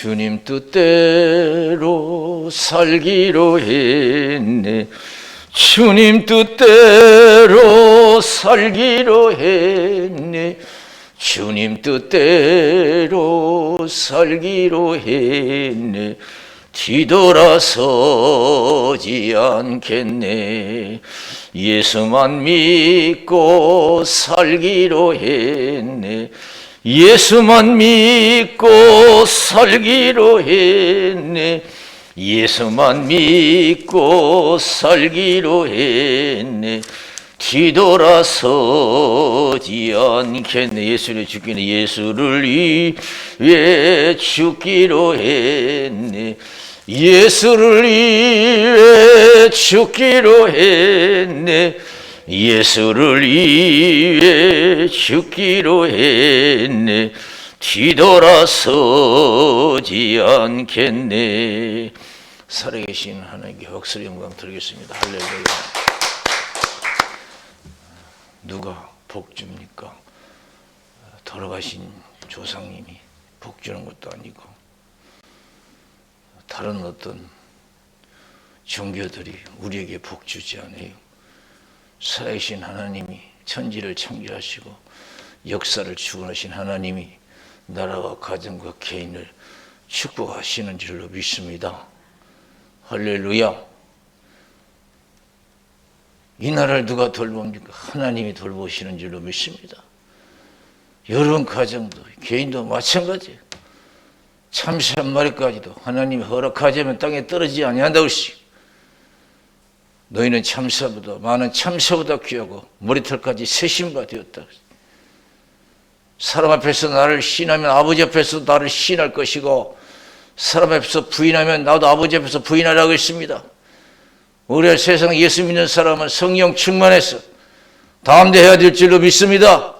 주님 뜻대로 살기로 했네. 주님 뜻대로 살기로 했네. 주님 뜻대로 살기로 했네. 뒤돌아서지 않겠네. 예수만 믿고 살기로 했네. 예수만 믿고 살기로 했네. 예수만 믿고 살기로 했네. 뒤돌아서지 않겠네. 예수를 죽기는 예수를 위해 죽기로 했네. 예수를 위해 죽기로 했네. 예수를 위해 죽기로 했네. 뒤돌아서지 않겠네. 살아계신 하나님께 박수의 영광 드리겠습니다. 할렐루야. 누가 복 줍니까? 돌아가신 조상님이 복 주는 것도 아니고 다른 어떤 종교들이 우리에게 복 주지 않아요. 살아계신 하나님이 천지를 창조하시고 역사를 주관하신 하나님이 나라와 가정과 개인을 축복하시는 줄로 믿습니다. 할렐루야. 이 나라를 누가 돌봅니까? 하나님이 돌보시는 줄로 믿습니다. 여러분 가정도 개인도 마찬가지예요. 참새 한 마리까지도 하나님이 허락하자면 땅에 떨어지지 아니한다고 했어요. 너희는 참새보다 많은 참새보다 귀하고 머리털까지 새신바 되었다. 사람 앞에서 나를 시인하면 아버지 앞에서 나를 시인할 것이고 사람 앞에서 부인하면 나도 아버지 앞에서 부인하라고 했습니다. 우리 세상 예수 믿는 사람은 성령 충만해서 담대해야 될 줄로 믿습니다.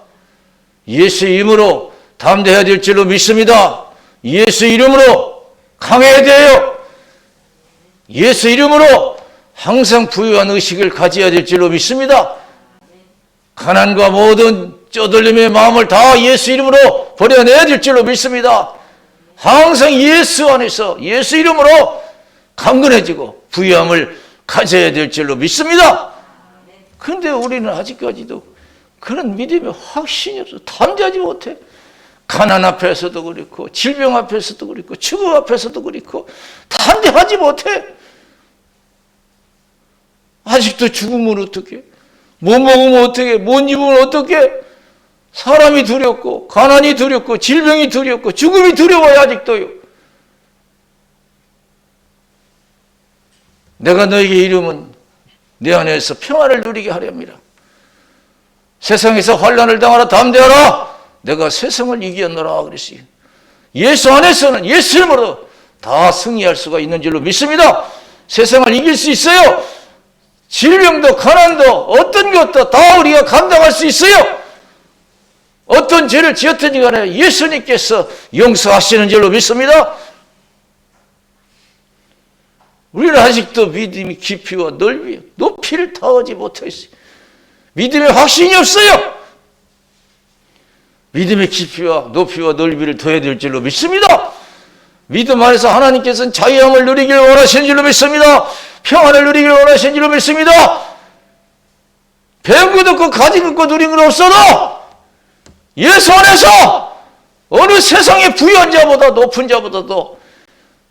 예수 이름으로 담대해야 될 줄로 믿습니다. 예수 이름으로 강해야 돼요. 예수 이름으로 항상 부유한 의식을 가져야 될 줄로 믿습니다. 가난과 모든 쪼들림의 마음을 다 예수 이름으로 버려내야 될 줄로 믿습니다. 항상 예수 안에서 예수 이름으로 강건해지고 부유함을 가져야 될 줄로 믿습니다. 그런데 우리는 아직까지도 그런 믿음의 확신이 없어. 담대하지 못해. 가난 앞에서도 그렇고 질병 앞에서도 그렇고 죽음 앞에서도 그렇고 담대하지 못해. 아직도 죽으면 어떡해? 못 먹으면 어떡해? 못 입으면 어떡해? 사람이 두렵고 가난이 두렵고 질병이 두렵고 죽음이 두려워요. 아직도요. 내가 너에게 이름은 내 안에서 평안을 누리게 하려 합니다. 세상에서 환난을 당하라 담대하라. 내가 세상을 이겼노라 그랬어요. 예수 안에서는 예수 이름으로 다 승리할 수가 있는 줄로 믿습니다. 세상을 이길 수 있어요. 질병도 가난도 어떤 것도 다 우리가 감당할 수 있어요. 어떤 죄를 지었든지 간에 예수님께서 용서하시는 줄로 믿습니다. 우리는 아직도 믿음의 깊이와 넓이, 높이를 다하지 못했어요. 믿음의 확신이 없어요. 믿음의 깊이와 높이와 넓이를 더해야 될 줄로 믿습니다. 믿음 안에서 하나님께서는 자유함을 누리기를 원하시는 줄로 믿습니다. 평안을 누리기를 원하시는 줄로 믿습니다. 배운 것 없고 가진 것 없고 누린 것 없어도 예수 안에서 어느 세상의 부유한 자보다 높은 자보다도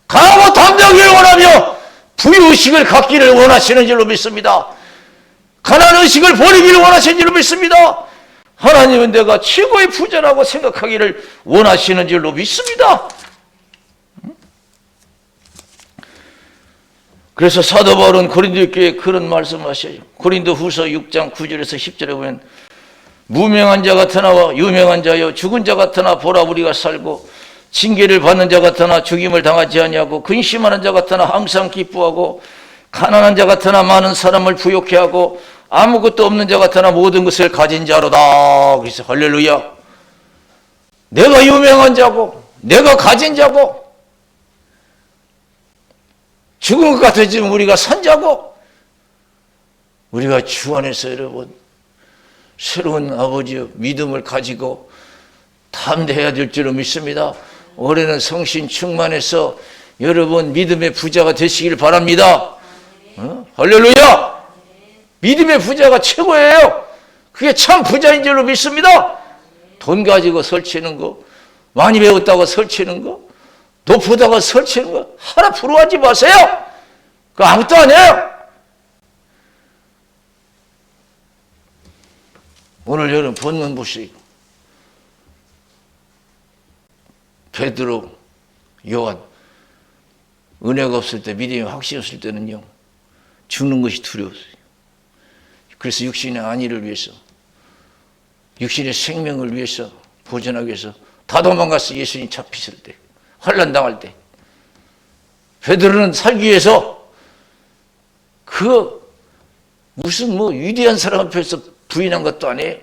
강하고 담대하기를 원하며 부유의식을 갖기를 원하시는 줄로 믿습니다. 가난의식을 버리기를 원하시는 줄로 믿습니다. 하나님은 내가 최고의 부자라고 생각하기를 원하시는 줄로 믿습니다. 그래서 사도 바울은 고린도 교회에 그런 말씀하셔요. 고린도 후서 6장 9절에서 10절에 보면 무명한 자 같으나 유명한 자여 죽은 자 같으나 보라 우리가 살고 징계를 받는 자 같으나 죽임을 당하지 아니하고 근심하는 자 같으나 항상 기뻐하고 가난한 자 같으나 많은 사람을 부욕해 하고 아무것도 없는 자 같으나 모든 것을 가진 자로다. 그래서 할렐루야. 내가 유명한 자고 내가 가진 자고 죽은 것 같아지면 우리가 산 자고 우리가 주 안에서 여러분 새로운 아버지의 믿음을 가지고 담대해야 될 줄로 믿습니다. 올해는 성신 충만해서 여러분 믿음의 부자가 되시길 바랍니다. 할렐루야! 믿음의 부자가 최고예요. 그게 참 부자인 줄로 믿습니다. 돈 가지고 설치는 거, 많이 배웠다고 설치는 거, 높다고 설치는 거 하나 부러워하지 마세요. 그거 아무것도 아니에요. 오늘 여러분 본문 보시고 베드로, 요한 은혜가 없을 때, 믿음이 확신이 없을 때는요 죽는 것이 두려웠어요. 그래서 육신의 안위를 위해서, 육신의 생명을 위해서, 보존하기 위해서 다 도망갔어. 예수님 잡히실 때, 환난 당할 때. 베드로는 살기 위해서 그 무슨 위대한 사람 앞에서 부인한 것도 아니에요.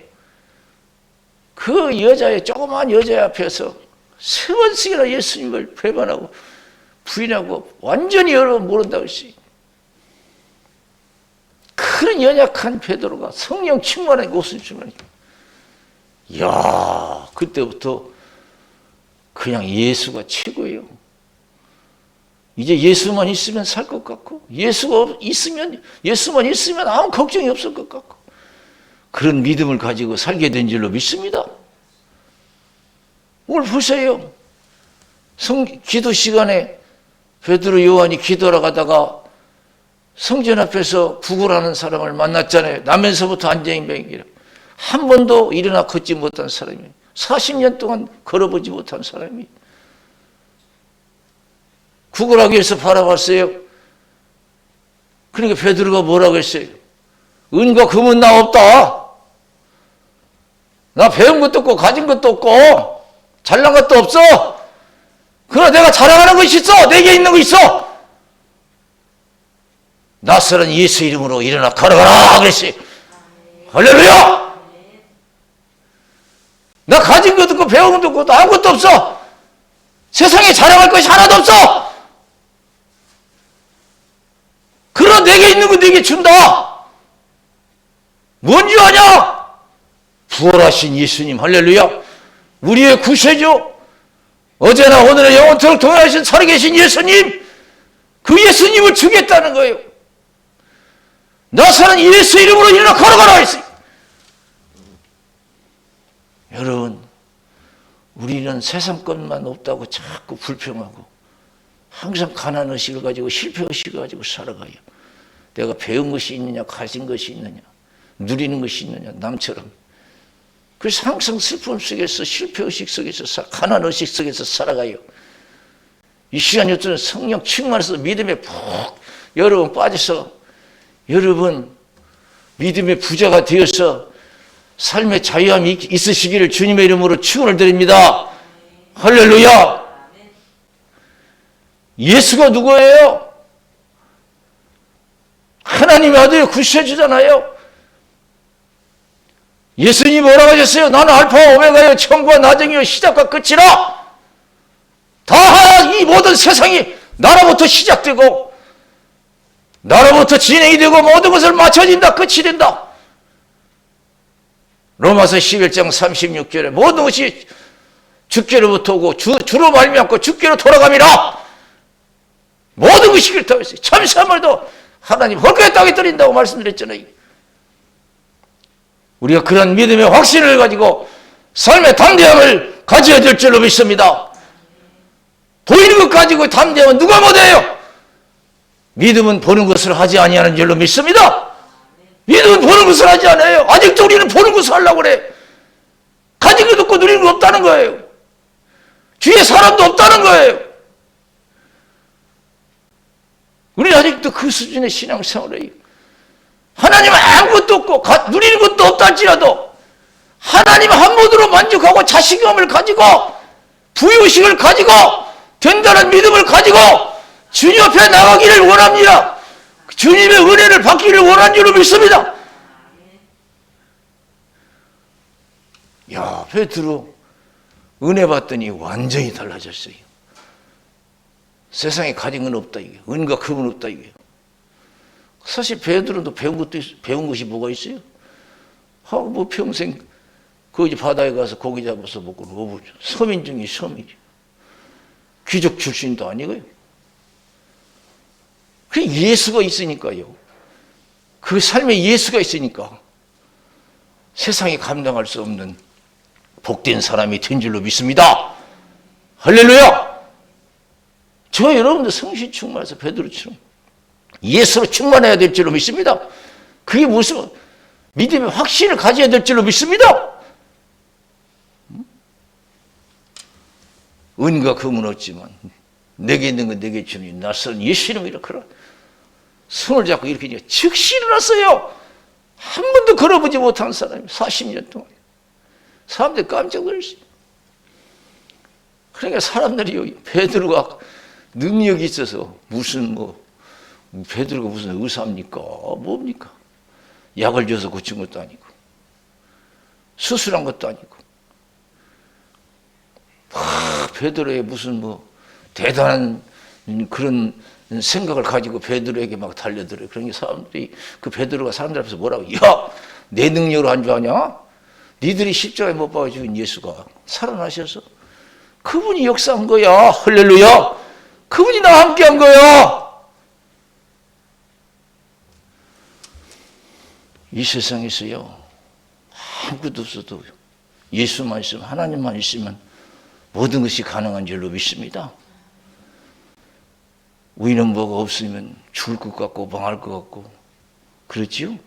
그 여자의, 조그만 여자 앞에서 3번씩이나 예수님을 배반하고 부인하고 완전히 여러분 모른다고 했어요. 그런 연약한 베드로가 성령 충만한 옷을 주머니. 이야, 그때부터 그냥 예수가 최고예요. 이제 예수만 있으면 살 것 같고, 예수만 있으면 아무 걱정이 없을 것 같고, 그런 믿음을 가지고 살게 된 줄로 믿습니다. 오늘 보세요. 기도 시간에 베드로, 요한이 기도하러 가다가 성전 앞에서 구걸하는 사람을 만났잖아요. 나면서부터 안정병이라. 한 번도 일어나 걷지 못한 사람이에요. 40년 동안 걸어보지 못한 사람이 구걸하기 위해서 바라봤어요. 그러니까 베드로가 뭐라고 했어요? 은과 금은 나 없다. 나 배운 것도 없고 가진 것도 없고 잘난 것도 없어. 그러나 내가 자랑하는 것이 있어. 내게 있는 거 있어. 낯설은 예수 이름으로 일어나 걸어가라 그랬어요. 할렐루야! 나 가진 것도 없고 배운 것도 없고 아무것도 없어. 세상에 자랑할 것이 하나도 없어. 그러나 내게 있는 거 내게 준다. 뭔지 아냐? 부활하신 예수님, 할렐루야. 우리의 구세주, 어제나 오늘은 영원토록 동행하신 살아계신 예수님, 그 예수님을 주겠다는 거예요. 나사는 예수 이름으로 일어나 걸어가라 했어요. 여러분, 우리는 세상 것만 없다고 자꾸 불평하고 항상 가난의식을 가지고 실패의식을 가지고 살아가요. 내가 배운 것이 있느냐, 가진 것이 있느냐, 누리는 것이 있느냐, 남처럼. 그래서 항상 슬픔 속에서, 실패의식 속에서, 가난의식 속에서 살아가요. 이 시간 요즘은 성령 충만해서 믿음에 푹 여러분 빠져서 여러분 믿음의 부자가 되어서 삶의 자유함이 있으시기를 주님의 이름으로 축원을 드립니다. 할렐루야. 예수가 누구예요? 하나님의 아들 구세주잖아요. 예수님이 뭐라고 하셨어요? 나는 알파와 오메가요, 처음과 나중이요, 시작과 끝이라. 다 이 모든 세상이 나로부터 시작되고 나로부터 진행이 되고 모든 것을 맞춰진다, 끝이 된다. 로마서 11장 36절에 모든 것이 주께로부터 오고 주로 말미암고 주께로 돌아감이라. 모든 것이 그렇다고 했어요. 참사물도 하나님 헐거에 땅에 떨린다고 말씀드렸잖아요. 우리가 그런 믿음의 확신을 가지고 삶의 담대함을 가져야 될 줄로 믿습니다. 보이는 것 가지고 담대함은 누가 못해요? 믿음은 보는 것을 하지 아니하는 줄로 믿습니다. 믿음은 보는 것을 하지 않아요. 아직도 우리는 보는 것을 하려고 그래. 가진 것도 없고 누리는 것 없다는 거예요. 주위에 사람도 없다는 거예요. 우리는 아직도 그 수준의 신앙생활을 해요. 하나님은 아무것도 없고 누리는 것도 없다 할지라도 하나님 한 분으로 만족하고 자신감을 가지고 부유의식을 가지고 된다는 믿음을 가지고 주님 앞에 나가기를 원합니다. 주님의 은혜를 받기를 원하는 줄로 믿습니다. 야, 베드로 은혜 받더니 완전히 달라졌어요. 세상에 가진 건 없다 이게. 은과 금은 없다 이게. 사실 베드로도 배운 것이 뭐가 있어요? 뭐 평생 거기 바다에 가서 고기 잡아서 먹고 서민 중에 섬이죠. 귀족 출신도 아니고요. 그 예수가 있으니까요. 그 삶에 예수가 있으니까 세상이 감당할 수 없는 복된 사람이 된 줄로 믿습니다. 할렐루야! 저 여러분도 성신 충만해서 베드로처럼 예수로 충만해야 될 줄로 믿습니다. 그게 무슨 믿음의 확신을 가져야 될 줄로 믿습니다. 은과 금은 없지만 내게 있는 건 내게 주니 낯선 예수 이름으로 걸어. 손을 잡고 이렇게 즉시 일어났어요. 한 번도 걸어보지 못한 사람이 40년 동안. 사람들이 깜짝 놀랐어요. 그러니까 사람들이 베드로가 능력이 있어서 무슨 베드로가 무슨 의사입니까? 뭡니까? 약을 줘서 고친 것도 아니고 수술한 것도 아니고 베드로의 무슨 대단한 그런 생각을 가지고 베드로에게 막 달려들어요. 그러니까 사람들이 그 베드로가 사람들 앞에서 뭐라고? 야, 내 능력으로 한 줄 아냐? 니들이 십자가에 못 박아 죽인 예수가 살아나셔서 그분이 역사한 거야. 할렐루야. 그분이 나와 함께 한 거야. 이 세상에서요, 아무것도 없어도 예수만 있으면, 하나님만 있으면 모든 것이 가능한 줄로 믿습니다. 우리는 뭐가 없으면 죽을 것 같고 망할 것 같고 그렇지요?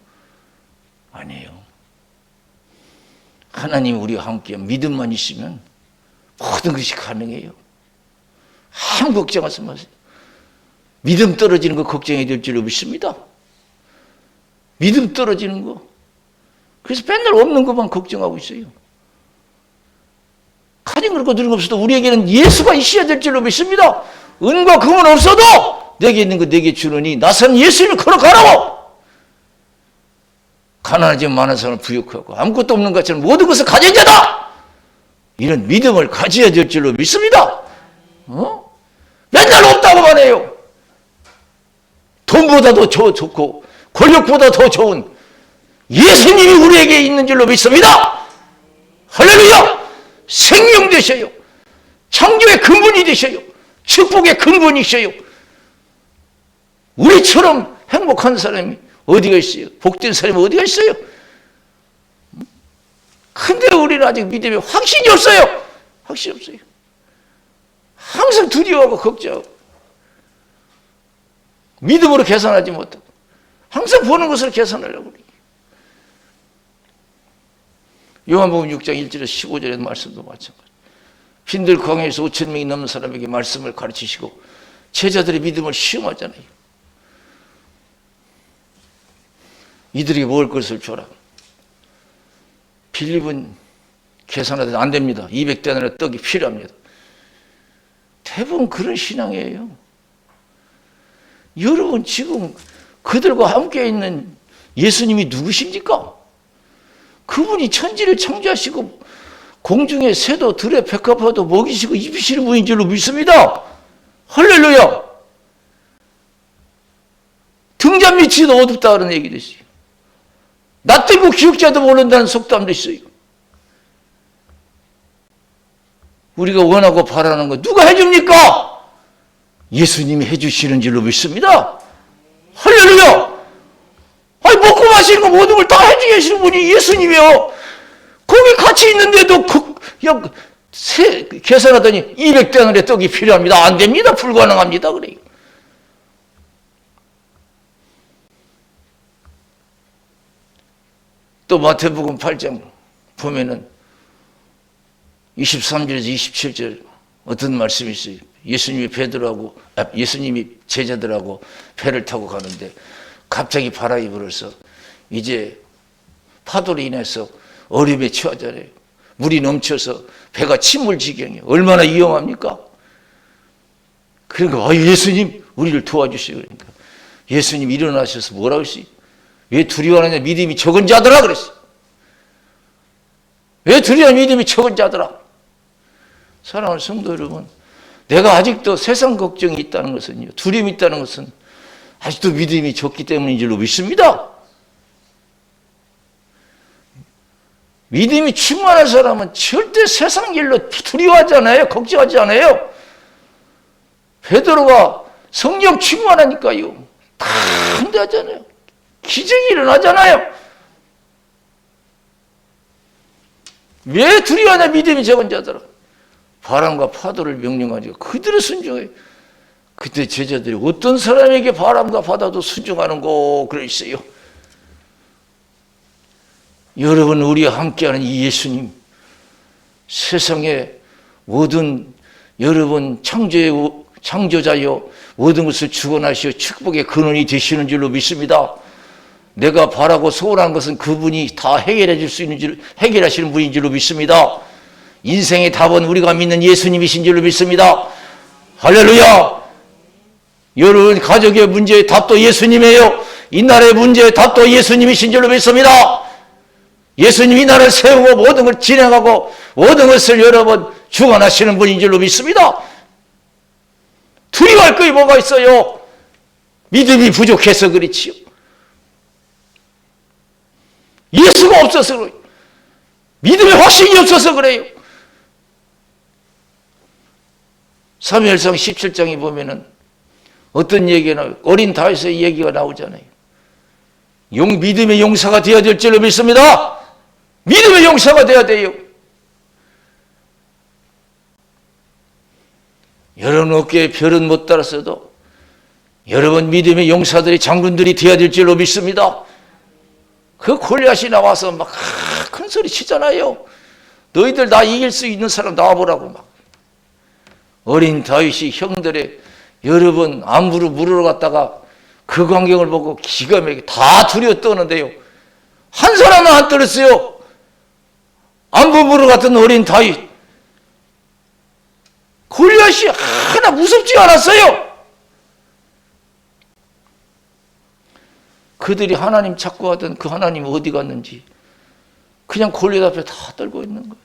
아니에요. 하나님 우리와 함께 믿음만 있으면 모든 것이 가능해요. 아무 걱정하지 마세요. 믿음 떨어지는 거 걱정해야 될 줄로 믿습니다. 믿음 떨어지는 거. 그래서 맨날 없는 것만 걱정하고 있어요. 가진 것 누린 것 없어도 우리에게는 예수가 있어야 될 줄로 믿습니다. 은과 금은 없어도 내게 있는 거 내게 주느니 나선 예수를 걸어가라고. 가난하지만 많은 사람을 부욕하고 아무것도 없는 것처럼 모든 것을 가진 자다. 이런 믿음을 가져야 될 줄로 믿습니다. 맨날 없다고만 해요. 돈보다도 좋고 권력보다 더 좋은 예수님이 우리에게 있는 줄로 믿습니다. 할렐루야. 생명 되셔요. 창조의 근본이 되셔요. 축복의 근본이셔요. 우리처럼 행복한 사람이 어디가 있어요? 복된 사람이 어디가 있어요? 근데 우리는 아직 믿음에 확신이 없어요. 확신이 없어요. 항상 두려워하고 걱정하고 믿음으로 계산하지 못하고 항상 보는 것으로 계산하려고 그래요. 요한복음 6장 1절에서 15절의 말씀도 마찬가지. 빈들 광야에서 5천 명이 넘는 사람에게 말씀을 가르치시고 제자들의 믿음을 시험하잖아요. 이들에게 먹을 것을 줘라. 빌립은 계산하더니 안 됩니다. 200데나리의 떡이 필요합니다. 대부분 그런 신앙이에요. 여러분 지금 그들과 함께 있는 예수님이 누구십니까? 그분이 천지를 창조하시고 공중의 새도 들의 백합화도 먹이시고 입히시는 분인 줄로 믿습니다. 할렐루야. 등잔 밑이 더 어둡다는 얘기도 있어요. 나 들고 기억자도 모른다는 속담도 있어요. 우리가 원하고 바라는 거 누가 해줍니까? 예수님이 해주시는 줄로 믿습니다. 할렐루야. 아니 먹고 마시는 거 모든 걸 다 해주시는 분이 예수님이요. 거기 같이 있는데도 계산하더니 200데나리의 떡이 필요합니다. 안 됩니다. 불가능합니다. 그래요. 또 마태복음 8장 보면은 23절에서 27절 어떤 말씀이 있어요. 예수님이 제자들하고 배를 타고 가는데 갑자기 바람이 불어서 이제 파도로 인해서 어려움에 처하잖아요. 물이 넘쳐서 배가 침몰 지경이에요. 얼마나 위험합니까? 그러니까 예수님 우리를 도와주시오. 그러니까 예수님 일어나셔서 뭐라고 했어요? 왜 두려워하느냐? 믿음이 적은 자들아 그랬어요. 왜 두려워하느냐? 믿음이 적은 자들아. 사랑하는 성도 여러분, 내가 아직도 세상 걱정이 있다는 것은요, 두려움이 있다는 것은 아직도 믿음이 적기 때문인 줄로 믿습니다. 믿음이 충만한 사람은 절대 세상 일로 두려워하지 않아요. 걱정하지 않아요. 베드로가 성령 충만하니까요. 다 한다잖아요. 기적이 일어나잖아요. 왜 두려워하냐 믿음이 적은 자들아. 바람과 파도를 명령하니까 그들은 순종해요. 그때 제자들이 어떤 사람에게 바람과 바다도 순종하는고 그러셨어요. 여러분, 우리와 함께하는 이 예수님, 세상의 모든 여러분 창조자여 모든 것을 주관하시어 축복의 근원이 되시는 줄로 믿습니다. 내가 바라고 소원한 것은 그분이 다 해결해 줄 수 있는 줄, 해결하시는 분인 줄로 믿습니다. 인생의 답은 우리가 믿는 예수님이신 줄로 믿습니다. 할렐루야! 여러분 가족의 문제의 답도 예수님이에요. 이 나라의 문제의 답도 예수님이신 줄로 믿습니다. 예수님이 나라를 세우고 모든 걸 진행하고 모든 것을 여러분 주관하시는 분인 줄로 믿습니다. 두려워할 것이 뭐가 있어요? 믿음이 부족해서 그렇지요. 예수가 없어서 그래요. 믿음의 확신이 없어서 그래요. 사무엘상 17장에 보면은 어떤 얘기가 나와요? 어린 다윗의 얘기가 나오잖아요. 믿음의 용사가 되어야 될 줄로 믿습니다. 믿음의 용사가 되어야 돼요. 여러분 어깨에 별은 못 달았어도 여러분 믿음의 용사들이 장군들이 되어야 될 줄로 믿습니다. 그 골리앗이 나와서 막 큰 소리 치잖아요. 너희들 나 이길 수 있는 사람 나와보라고 막. 어린 다윗이 형들의 여러분 안부를 물으러 갔다가 그 광경을 보고 기가 막히게 다 두려워 떠는데요. 한 사람은 안 떨었어요. 안부 물으러 갔던 어린 다윗. 골리앗이 하나 무섭지 않았어요. 그들이 하나님 찾고 하던 그 하나님 어디 갔는지 그냥 골리앗 앞에 다 떨고 있는 거예요.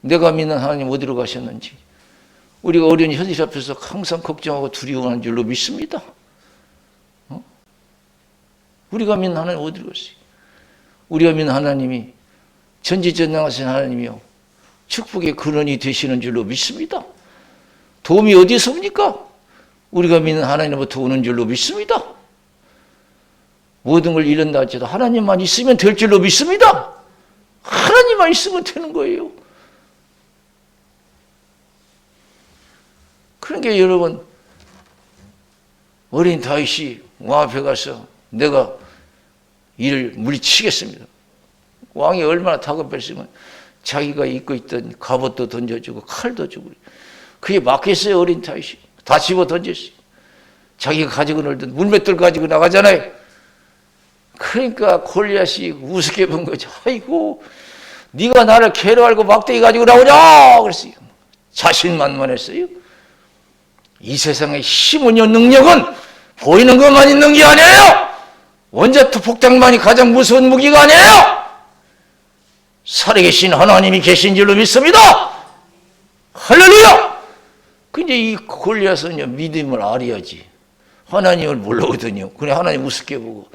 내가 믿는 하나님 어디로 가셨는지 우리가 어려운 현실 앞에서 항상 걱정하고 두려워하는 줄로 믿습니다. 우리가 믿는 하나님 어디로 갔어요? 우리가 믿는 하나님이 전지전능하신 하나님이요 축복의 근원이 되시는 줄로 믿습니다. 도움이 어디서 옵니까? 우리가 믿는 하나님부터 오는 줄로 믿습니다. 모든 걸 잃은다 할지라도 하나님만 있으면 될 줄로 믿습니다. 하나님만 있으면 되는 거예요. 그러니까 여러분 어린 다윗이 왕 앞에 가서 내가 이를 물리치겠습니다. 왕이 얼마나 다급했으면 자기가 입고 있던 갑옷도 던져주고 칼도 주고 그게 막혔어요. 어린 다윗이 다 집어 던졌어요. 자기가 가지고 놀던 물맷돌 가지고 나가잖아요. 그러니까 골리앗이 우습게 본 거죠. 아이고 네가 나를 개로 알고 막대기 가지고 나오냐 그랬어요. 자신만만했어요. 이 세상의 힘은요 능력은 보이는 것만 있는 게 아니에요. 원자투 폭탄만이 가장 무서운 무기가 아니에요. 살아계신 하나님이 계신 줄로 믿습니다. 할렐루야. 근데 이 골리앗은요 믿음을 알아야지 하나님을 모르거든요. 그래 하나님 우습게 보고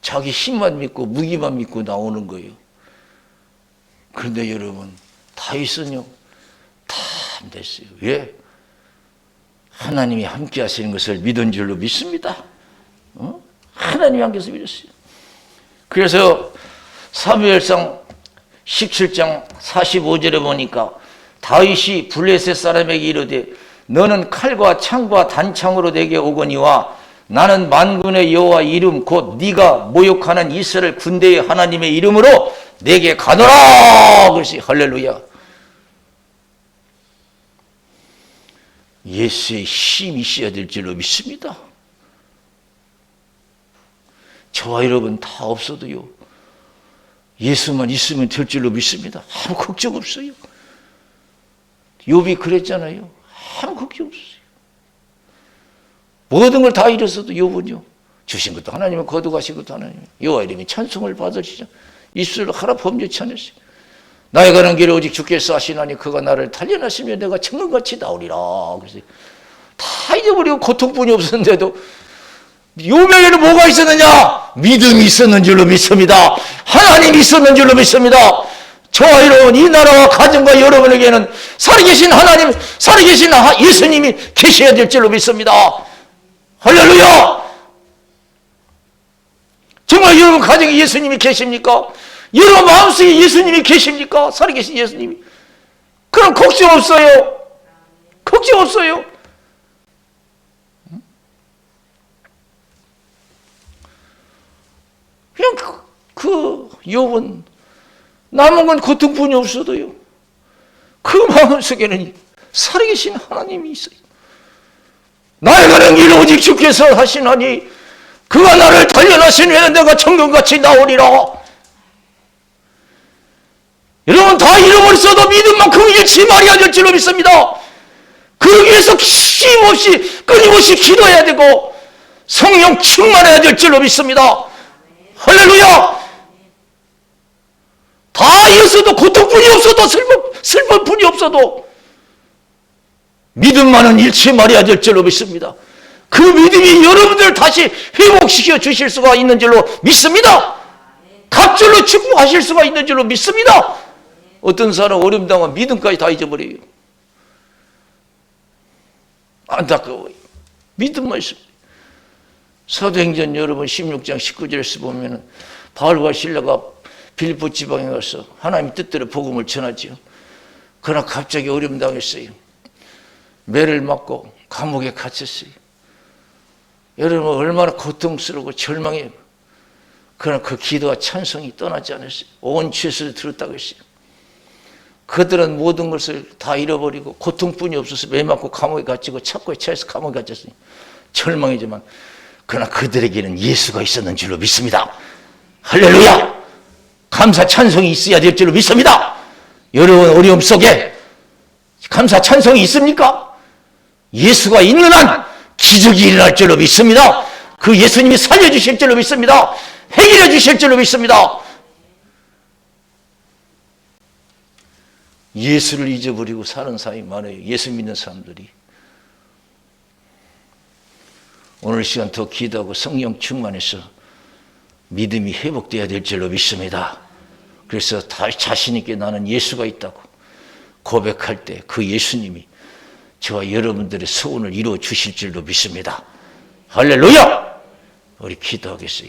자기 힘만 믿고 무기만 믿고 나오는 거예요. 그런데 여러분 다윗은요 다 안 됐어요. 왜? 하나님이 함께 하시는 것을 믿은 줄로 믿습니다. 하나님이 함께 해서 믿었어요. 그래서 사무엘상 17장 45절에 보니까 다윗이 블레셋 사람에게 이르되 너는 칼과 창과 단창으로 내게 오거니와 나는 만군의 여호와 이름 곧 네가 모욕하는 이스라엘 군대의 하나님의 이름으로 내게 가노라. 그랬어요. 할렐루야. 예수의 힘이 있어야 될 줄로 믿습니다. 저와 여러분 다 없어도요 예수만 있으면 될 줄로 믿습니다. 아무 걱정 없어요. 욥이 그랬잖아요. 아무 걱정 없어요. 모든 걸 다 잃었어도 욥은요 주신 것도 하나님은 거두가신 것도 하나님 여호와 이름이 찬송을 받으시죠. 입술로 하나 범죄치 않았어요. 나의 가는 길에 오직 주께서 하시나니 그가 나를 단련하시면 내가 청년같이 나오리라. 그래서 다 잊어버리고 고통뿐이 없었는데도 욥에게는 뭐가 있었느냐? 믿음이 있었는 줄로 믿습니다. 하나님이 있었는 줄로 믿습니다. 저와 여러분, 이 나라와 가정과 여러분에게는 살아계신 하나님, 살아계신 예수님이 계셔야 될 줄로 믿습니다. 할렐루야! 정말 여러분 가정에 예수님이 계십니까? 여러분 마음속에 예수님이 계십니까? 살아계신 예수님이. 그럼 걱정 없어요. 걱정 없어요. 그냥 욥은 남은 건 고통뿐이 없어도요, 그 마음속에는 살아계신 하나님이 있어요. 나의 가는 길 오직 주께서 하시나니 그가 나를 단련하신 후에는 내가 청금같이 나오리라. 여러분 다 잃어버렸어도 믿음 만큼 잃지 말아야 될 줄로 믿습니다. 그러기 위해서 쉼없이 끊임없이 기도해야 되고 성령 충만해야 될 줄로 믿습니다. 할렐루야! 다 잃었어도 고통뿐이 없어도 슬픔뿐이 없어도 믿음만은 잃지 말아야 될 줄로 믿습니다. 그 믿음이 여러분들 다시 회복시켜 주실 수가 있는 줄로 믿습니다. 갑절로 축복하실 수가 있는 줄로 믿습니다. 어떤 사람 어려움 당하면 믿음까지 다 잊어버려요. 안타까워요. 믿음만 있습니다. 사도행전 여러분 16장 19절에서 보면 바울과 실라가 빌립보 지방에 가서 하나님 뜻대로 복음을 전하지요. 그러나 갑자기 어려움 당했어요. 매를 맞고 감옥에 갇혔어요. 여러분 얼마나 고통스러우고 절망해요. 그러나 그 기도와 찬송이 떠나지 않았어요. 온 죄수를 들었다고 했어요. 그들은 모든 것을 다 잃어버리고 고통뿐이 없어서 매 맞고 감옥에 갇히고 착고에 차여서 감옥에 갇혔어요. 절망이지만 그러나 그들에게는 예수가 있었는 줄로 믿습니다. 할렐루야! 감사 찬송이 있어야 될 줄로 믿습니다. 여러분 어려움 속에 감사 찬송이 있습니까? 예수가 있는 한 기적이 일어날 줄로 믿습니다. 그 예수님이 살려주실 줄로 믿습니다. 해결해 주실 줄로 믿습니다. 예수를 잊어버리고 사는 사람이 많아요. 예수 믿는 사람들이. 오늘 시간 더 기도하고 성령 충만해서 믿음이 회복되어야 될 줄로 믿습니다. 그래서 자신 있게 나는 예수가 있다고 고백할 때 그 예수님이 저와 여러분들의 소원을 이루어 주실 줄로 믿습니다. 할렐루야! 우리 기도하겠어요.